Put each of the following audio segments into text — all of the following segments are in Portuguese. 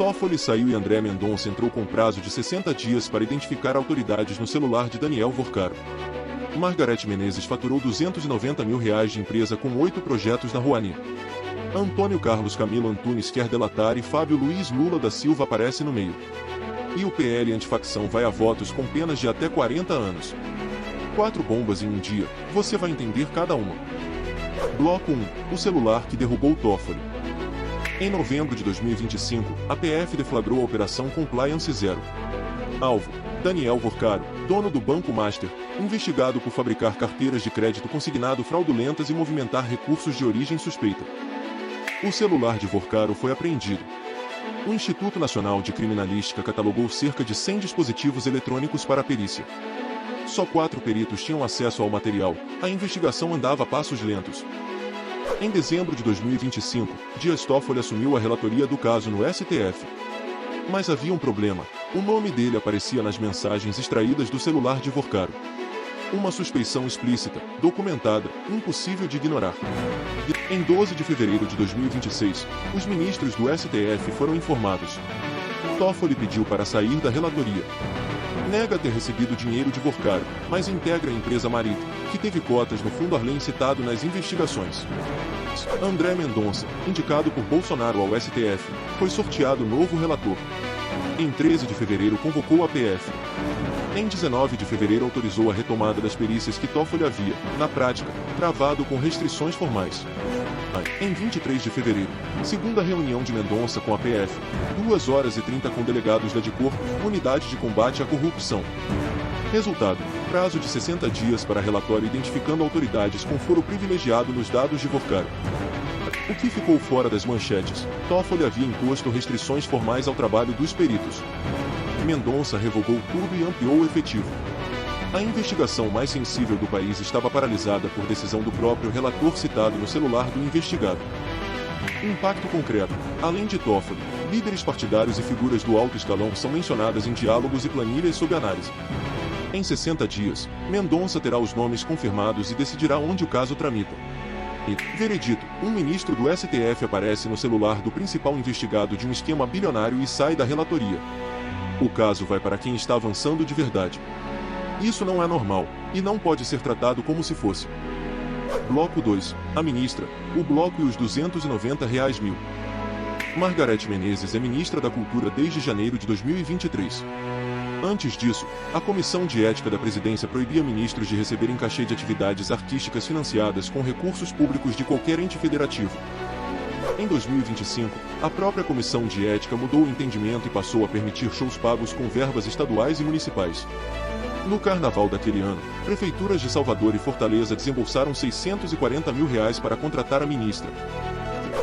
Toffoli saiu e André Mendonça entrou com prazo de 60 dias para identificar autoridades no celular de Daniel Vorcaro. Margareth Menezes faturou R$290 mil de empresa com 8 projetos na Rouanet. Antônio Carlos Camilo Antunes quer delatar e Fábio Luiz Lula da Silva aparece no meio. E o PL antifacção vai a votos com penas de até 40 anos. 4 bombas em um dia, você vai entender cada uma. Bloco 1, o celular que derrubou Toffoli. Em novembro de 2025, a PF deflagrou a Operação Compliance Zero. Alvo: Daniel Vorcaro, dono do Banco Master, investigado por fabricar carteiras de crédito consignado fraudulentas e movimentar recursos de origem suspeita. O celular de Vorcaro foi apreendido. O Instituto Nacional de Criminalística catalogou cerca de 100 dispositivos eletrônicos para a perícia. Só 4 peritos tinham acesso ao material, a investigação andava a passos lentos. Em dezembro de 2025, Dias Toffoli assumiu a relatoria do caso no STF. Mas havia um problema: o nome dele aparecia nas mensagens extraídas do celular de Vorcaro. Uma suspeição explícita, documentada, impossível de ignorar. Em 12 de fevereiro de 2026, os ministros do STF foram informados. Toffoli pediu para sair da relatoria. Nega ter recebido dinheiro de Vorcaro, mas integra a empresa Marito, que teve cotas no Fundo Arlen citado nas investigações. André Mendonça, indicado por Bolsonaro ao STF, foi sorteado novo relator. Em 13 de fevereiro convocou a PF. Em 19 de fevereiro autorizou a retomada das perícias que Toffoli havia, na prática, travado com restrições formais. Em 23 de fevereiro, segunda reunião de Mendonça com a PF, 2h30 com delegados da DICOR, Unidade de Combate à Corrupção. Resultado: prazo de 60 dias para relatório identificando autoridades com foro privilegiado nos dados de Vorcaro. O que ficou fora das manchetes: Toffoli havia imposto restrições formais ao trabalho dos peritos. Mendonça revogou tudo e ampliou o efetivo. A investigação mais sensível do país estava paralisada por decisão do próprio relator citado no celular do investigado. Impacto concreto: além de Toffoli, líderes partidários e figuras do alto escalão são mencionadas em diálogos e planilhas sob análise. Em 60 dias, Mendonça terá os nomes confirmados e decidirá onde o caso tramita. E, veredito, um ministro do STF aparece no celular do principal investigado de um esquema bilionário e sai da relatoria. O caso vai para quem está avançando de verdade. Isso não é normal, e não pode ser tratado como se fosse. Bloco 2, a ministra, o bloco e os R$290 mil. Margareth Menezes é ministra da Cultura desde janeiro de 2023. Antes disso, a Comissão de Ética da Presidência proibia ministros de receberem cachê de atividades artísticas financiadas com recursos públicos de qualquer ente federativo. Em 2025, a própria Comissão de Ética mudou o entendimento e passou a permitir shows pagos com verbas estaduais e municipais. No carnaval daquele ano, prefeituras de Salvador e Fortaleza desembolsaram R$640 mil para contratar a ministra.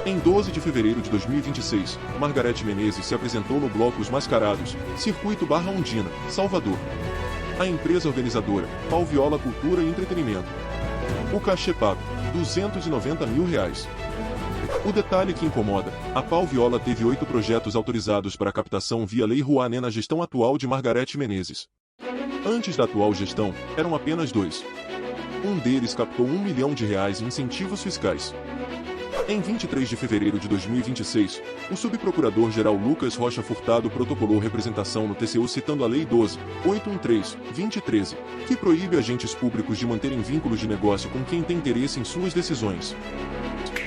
Em 12 de fevereiro de 2026, Margareth Menezes se apresentou no bloco Os Mascarados, Circuito Barra Ondina, Salvador. A empresa organizadora, Pau Viola Cultura e Entretenimento. O cachê pago, R$290 mil. O detalhe que incomoda: a Pau Viola teve 8 projetos autorizados para captação via Lei Rouanet na gestão atual de Margareth Menezes. Antes da atual gestão, eram apenas 2. Um deles captou R$1 milhão em incentivos fiscais. Em 23 de fevereiro de 2026, o subprocurador-geral Lucas Rocha Furtado protocolou representação no TCU citando a Lei 12.813/2013, que proíbe agentes públicos de manterem vínculos de negócio com quem tem interesse em suas decisões.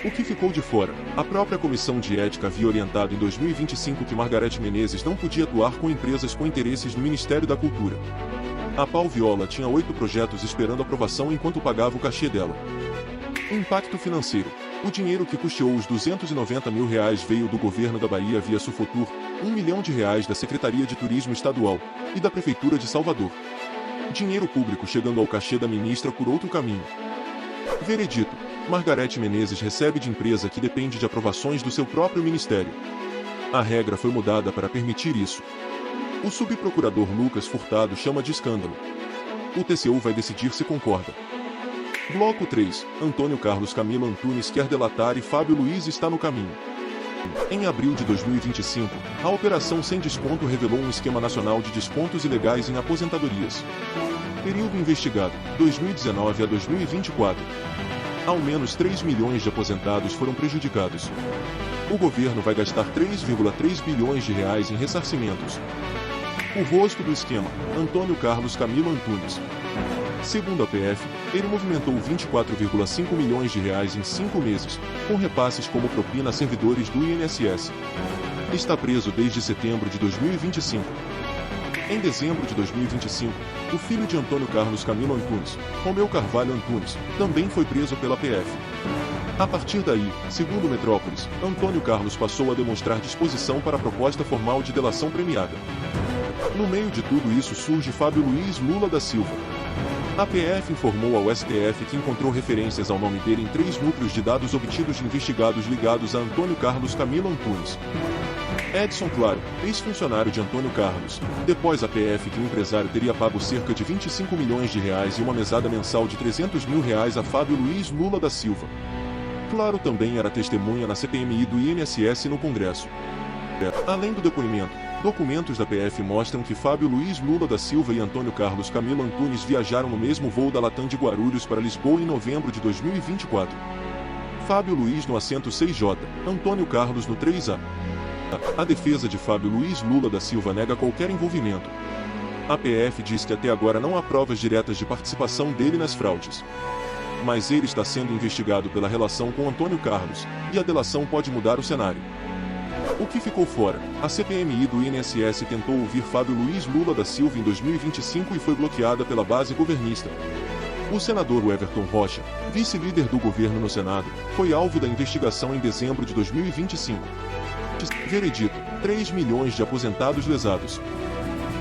O que ficou de fora: a própria Comissão de Ética havia orientado em 2025 que Margareth Menezes não podia atuar com empresas com interesses no Ministério da Cultura. A Pau Viola tinha 8 projetos esperando aprovação enquanto pagava o cachê dela. Impacto financeiro: o dinheiro que custeou os R$290 mil veio do governo da Bahia via Sufotur, R$1 milhão da Secretaria de Turismo Estadual, e da Prefeitura de Salvador. Dinheiro público chegando ao cachê da ministra por outro caminho. Veredito: Margareth Menezes recebe de empresa que depende de aprovações do seu próprio ministério. A regra foi mudada para permitir isso. O subprocurador Lucas Furtado chama de escândalo. O TCU vai decidir se concorda. Bloco 3, Antônio Carlos Camilo Antunes quer delatar e Fábio Luiz está no caminho. Em abril de 2025, a Operação Sem Desconto revelou um esquema nacional de descontos ilegais em aposentadorias. Período investigado, 2019 a 2024. Ao menos 3 milhões de aposentados foram prejudicados. O governo vai gastar 3,3 bilhões de reais em ressarcimentos. O rosto do esquema, Antônio Carlos Camilo Antunes. Segundo a PF, ele movimentou 24,5 milhões de reais em 5 meses, com repasses como propina a servidores do INSS. Está preso desde setembro de 2025. Em dezembro de 2025, o filho de Antônio Carlos Camilo Antunes, Romeu Carvalho Antunes, também foi preso pela PF. A partir daí, segundo Metrópolis, Antônio Carlos passou a demonstrar disposição para a proposta formal de delação premiada. No meio de tudo isso surge Fábio Luiz Lula da Silva. A PF informou ao STF que encontrou referências ao nome dele em 3 núcleos de dados obtidos de investigados ligados a Antônio Carlos Camilo Antunes. Edson Claro, ex-funcionário de Antônio Carlos, depôs à PF que o empresário teria pago cerca de 25 milhões de reais e uma mesada mensal de 300 mil reais a Fábio Luiz Lula da Silva. Claro também era testemunha na CPMI do INSS no Congresso. Além do depoimento, documentos da PF mostram que Fábio Luiz Lula da Silva e Antônio Carlos Camilo Antunes viajaram no mesmo voo da Latam de Guarulhos para Lisboa em novembro de 2024. Fábio Luiz no assento 6J, Antônio Carlos no 3A. A defesa de Fábio Luiz Lula da Silva nega qualquer envolvimento. A PF diz que até agora não há provas diretas de participação dele nas fraudes. Mas ele está sendo investigado pela relação com Antônio Carlos, e a delação pode mudar o cenário. O que ficou fora? A CPMI do INSS tentou ouvir Fábio Luiz Lula da Silva em 2025 e foi bloqueada pela base governista. O senador Everton Rocha, vice-líder do governo no Senado, foi alvo da investigação em dezembro de 2025. Veredito: 3 milhões de aposentados lesados.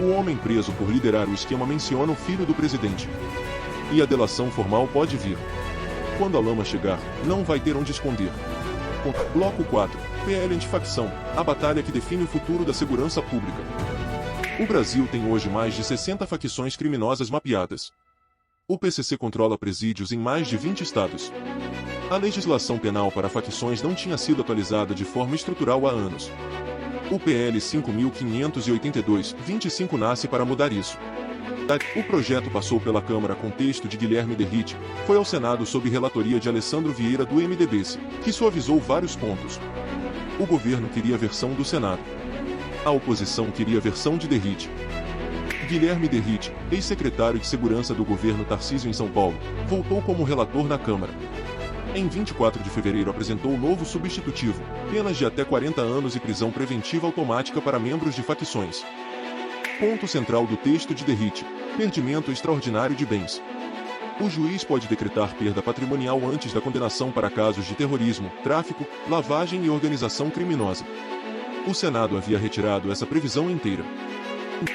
O homem preso por liderar o esquema menciona o filho do presidente. E a delação formal pode vir. Quando a lama chegar, não vai ter onde esconder. Bloco 4. PL Antifacção, a batalha que define o futuro da segurança pública. O Brasil tem hoje mais de 60 facções criminosas mapeadas. O PCC controla presídios em mais de 20 estados. A legislação penal para facções não tinha sido atualizada de forma estrutural há anos. O PL 5.582/25 nasce para mudar isso. O projeto passou pela Câmara com texto de Guilherme Derrite, foi ao Senado sob relatoria de Alessandro Vieira do MDB, que suavizou vários pontos. O governo queria a versão do Senado. A oposição queria a versão de Derrite. Guilherme Derrite, ex-secretário de Segurança do governo Tarcísio em São Paulo, voltou como relator na Câmara. Em 24 de fevereiro apresentou o novo substitutivo, penas de até 40 anos e prisão preventiva automática para membros de facções. Ponto central do texto de Derrite: perdimento extraordinário de bens. O juiz pode decretar perda patrimonial antes da condenação para casos de terrorismo, tráfico, lavagem e organização criminosa. O Senado havia retirado essa previsão inteira.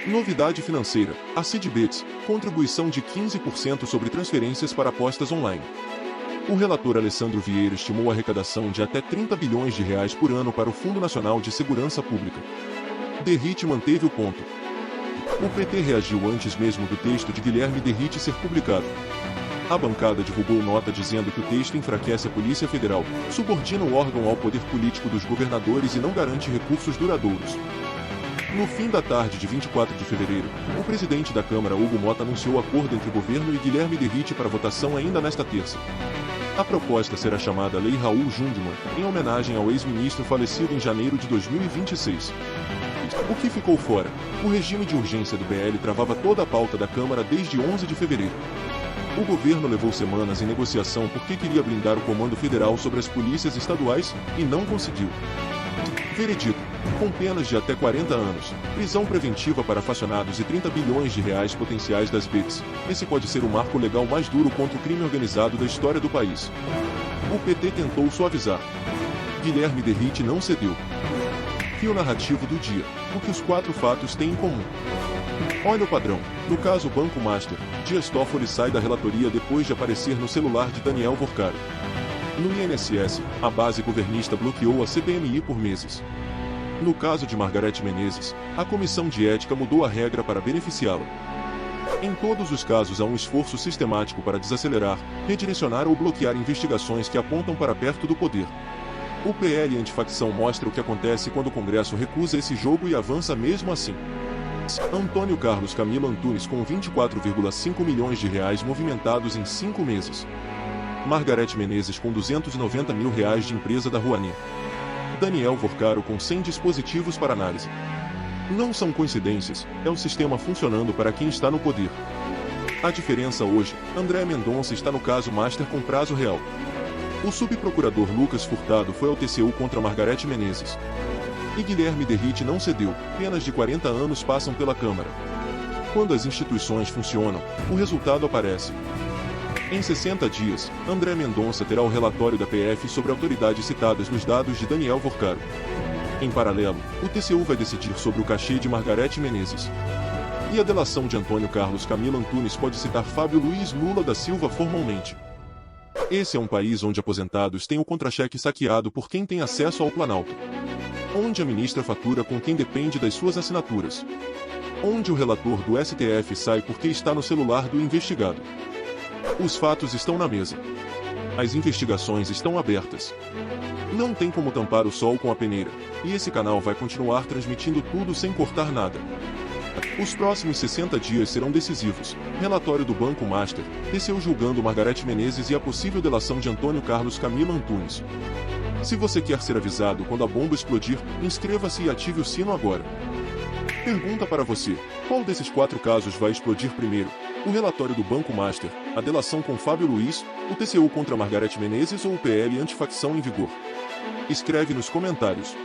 Novidade financeira: a Cidbets, contribuição de 15% sobre transferências para apostas online. O relator Alessandro Vieira estimou a arrecadação de até 30 bilhões de reais por ano para o Fundo Nacional de Segurança Pública. Derrite manteve o ponto. O PT reagiu antes mesmo do texto de Guilherme Derrite ser publicado. A bancada divulgou nota dizendo que o texto enfraquece a Polícia Federal, subordina o órgão ao poder político dos governadores e não garante recursos duradouros. No fim da tarde de 24 de fevereiro, o presidente da Câmara, Hugo Mota, anunciou acordo entre o governo e Guilherme Derrite para votação ainda nesta terça. A proposta será chamada Lei Raul Jungmann, em homenagem ao ex-ministro falecido em janeiro de 2026. O que ficou fora? O regime de urgência do BL travava toda a pauta da Câmara desde 11 de fevereiro. O governo levou semanas em negociação porque queria blindar o comando federal sobre as polícias estaduais, e não conseguiu. Veredito: com penas de até 40 anos, prisão preventiva para faccionados e 30 bilhões de reais potenciais das BEPs, esse pode ser o marco legal mais duro contra o crime organizado da história do país. O PT tentou suavizar. Guilherme Derrite não cedeu. Fio narrativo do dia: o que os 4 fatos têm em comum. Olha o padrão. No caso Banco Master, Dias Toffoli sai da relatoria depois de aparecer no celular de Daniel Vorcaro. No INSS, a base governista bloqueou a CPMI por meses. No caso de Margarete Menezes, a Comissão de Ética mudou a regra para beneficiá-la. Em todos os casos há um esforço sistemático para desacelerar, redirecionar ou bloquear investigações que apontam para perto do poder. O PL Antifacção mostra o que acontece quando o Congresso recusa esse jogo e avança mesmo assim. Antônio Carlos Camilo Antunes com 24,5 milhões de reais movimentados em 5 meses. Margarete Menezes com 290 mil reais de empresa da Rouanet. Daniel Vorcaro com 100 dispositivos para análise. Não são coincidências, é o sistema funcionando para quem está no poder. A diferença hoje, André Mendonça está no caso Master com prazo real. O subprocurador Lucas Furtado foi ao TCU contra Margarete Menezes. E Guilherme Derrite não cedeu, penas de 40 anos passam pela Câmara. Quando as instituições funcionam, o resultado aparece. Em 60 dias, André Mendonça terá o relatório da PF sobre autoridades citadas nos dados de Daniel Vorcaro. Em paralelo, o TCU vai decidir sobre o cachê de Margarete Menezes. E a delação de Antônio Carlos Camilo Antunes pode citar Fábio Luiz Lula da Silva formalmente. Esse é um país onde aposentados têm o contra-cheque saqueado por quem tem acesso ao Planalto. Onde a ministra fatura com quem depende das suas assinaturas. Onde o relator do STF sai porque está no celular do investigado. Os fatos estão na mesa. As investigações estão abertas. Não tem como tampar o sol com a peneira, e esse canal vai continuar transmitindo tudo sem cortar nada. Os próximos 60 dias serão decisivos. Relatório do Banco Master, TCU julgando Margarete Menezes e a possível delação de Antônio Carlos Camilo Antunes. Se você quer ser avisado quando a bomba explodir, inscreva-se e ative o sino agora. Pergunta para você: qual desses 4 casos vai explodir primeiro? O relatório do Banco Master, a delação com Fábio Luiz, o TCU contra Margarete Menezes ou o PL antifacção em vigor? Escreve nos comentários.